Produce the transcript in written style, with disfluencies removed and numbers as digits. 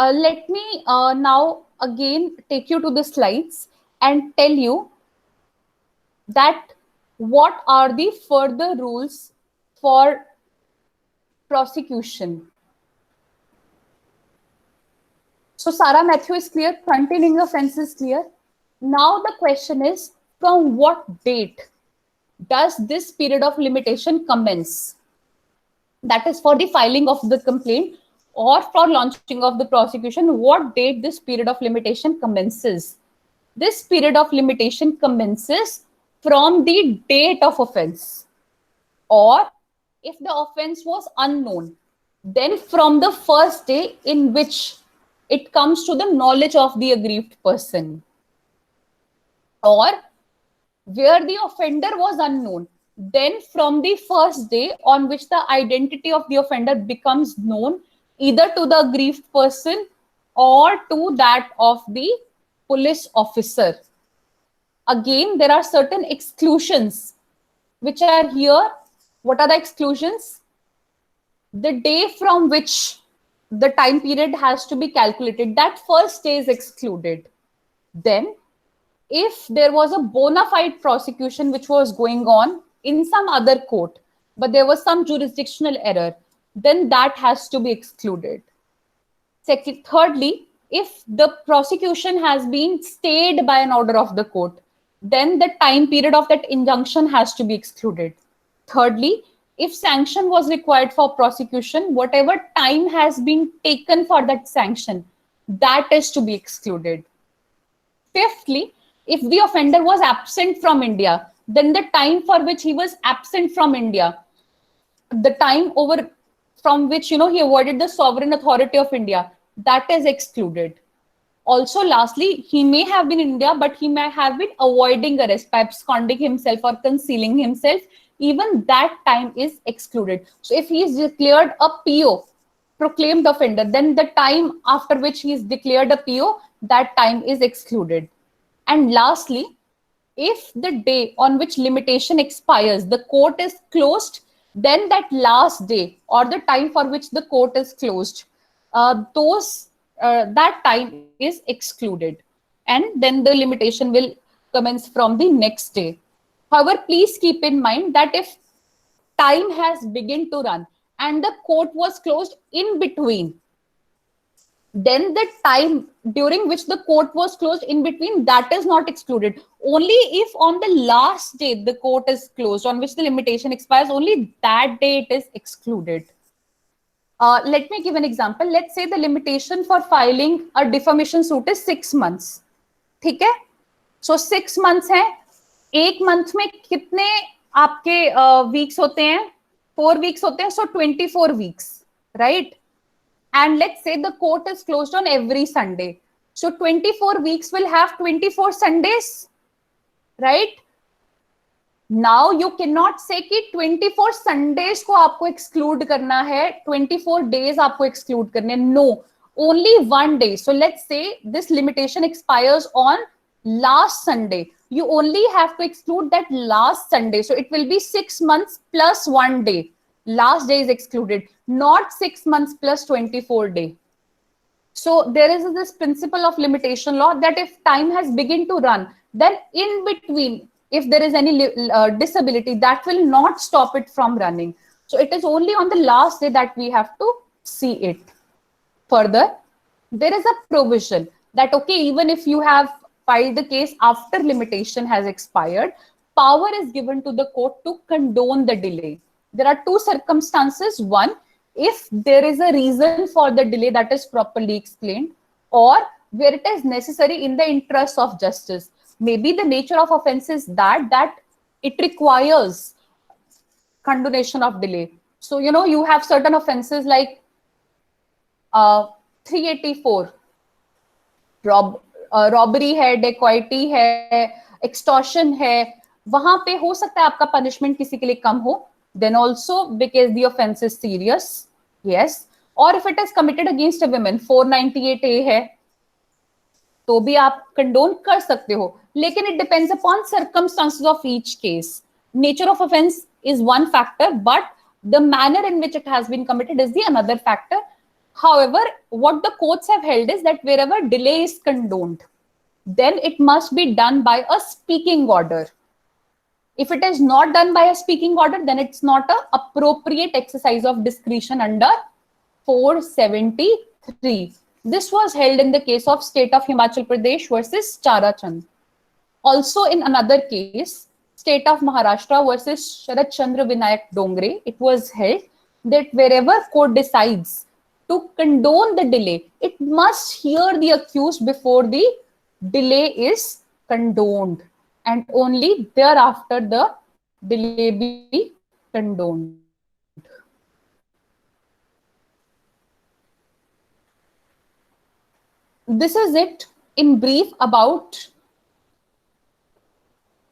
Let me now again take you to the slides and tell you that what are the further rules for prosecution. So Sarah Matthew is clear, continuing offense is clear. Now the question is, from what date does this period of limitation commence? That is for the filing of the complaint or for launching of the prosecution. What date this period of limitation commences? This period of limitation commences from the date of offense, or if the offense was unknown, then from the first day in which it comes to the knowledge of the aggrieved person, or where the offender was unknown, then from the first day on which the identity of the offender becomes known, either to the aggrieved person or to that of the police officer. Again, there are certain exclusions which are here. What are the exclusions? The day from which the time period has to be calculated, that first day is excluded. Then if there was a bona fide prosecution which was going on in some other court, but there was some jurisdictional error, then that has to be excluded. Thirdly, if the prosecution has been stayed by an order of the court, then the time period of that injunction has to be excluded. Thirdly, if sanction was required for prosecution, whatever time has been taken for that sanction, that is to be excluded. Fifthly, if the offender was absent from India, then the time for which he was absent from India, the time over from which he avoided the sovereign authority of India, that is excluded. Also, lastly, he may have been in India, but he may have been avoiding arrest by absconding himself or concealing himself. Even that time is excluded. So if he is declared a PO, proclaimed offender, then the time after which he is declared a PO, that time is excluded. And lastly, if the day on which limitation expires, the court is closed, then that last day or the time for which the court is closed, that time is excluded. And then the limitation will commence from the next day. However, please keep in mind that if time has begun to run and the court was closed in between, then the time during which the court was closed in between, that is not excluded. Only if on the last day the court is closed, on which the limitation expires, only that day it is excluded. Let me give an example. Let's say the limitation for filing a defamation suit is 6 months. ठीक है? So 6 months है. एक month में कितने आपके weeks होते हैं? 4 weeks होते हैं. So 24 weeks, right? And let's say the court is closed on every Sunday. So 24 weeks will have 24 Sundays, right? Now you cannot say कि 24 Sundays को आपको exclude करना है, 24 days आपको exclude करने. No, only one day. So let's say this limitation expires on last Sunday. You only have to exclude that last Sunday. So it will be 6 months plus 1 day. Last day is excluded, not 6 months plus 24 day. So there is this principle of limitation law that if time has begun to run, then in between, if there is any disability, that will not stop it from running. So it is only on the last day that we have to see it. Further, there is a provision that, okay, even if you have filed the case after limitation has expired, power is given to the court to condone the delay. There are two circumstances. One, if there is a reason for the delay that is properly explained, or where it is necessary in the interest of justice. Maybe the nature of offense is that it requires condonation of delay. So, you have certain offenses like 384, robbery है, dacoity है, extortion है, वहां पे हो सकता है आपका punishment किसी के लिए कम हो. Then also because the offense is serious, yes. Or if it is committed against a woman, 498A है, तो भी आप condone कर सकते हो. लेकिन it depends upon circumstances of each case. Nature of offense is one factor, but the manner in which it has been committed is the another factor. However, what the courts have held is that wherever delay is condoned, then it must be done by a speaking order. If it is not done by a speaking order, then it's not an appropriate exercise of discretion under 473. This was held in the case of State of Himachal Pradesh versus Charachand. Also, in another case, State of Maharashtra versus Sharat Chandra Vinayak Dongre, it was held that wherever court decides to condone the delay, it must hear the accused before the delay is condoned, and only thereafter the delay be condoned. This is it in brief about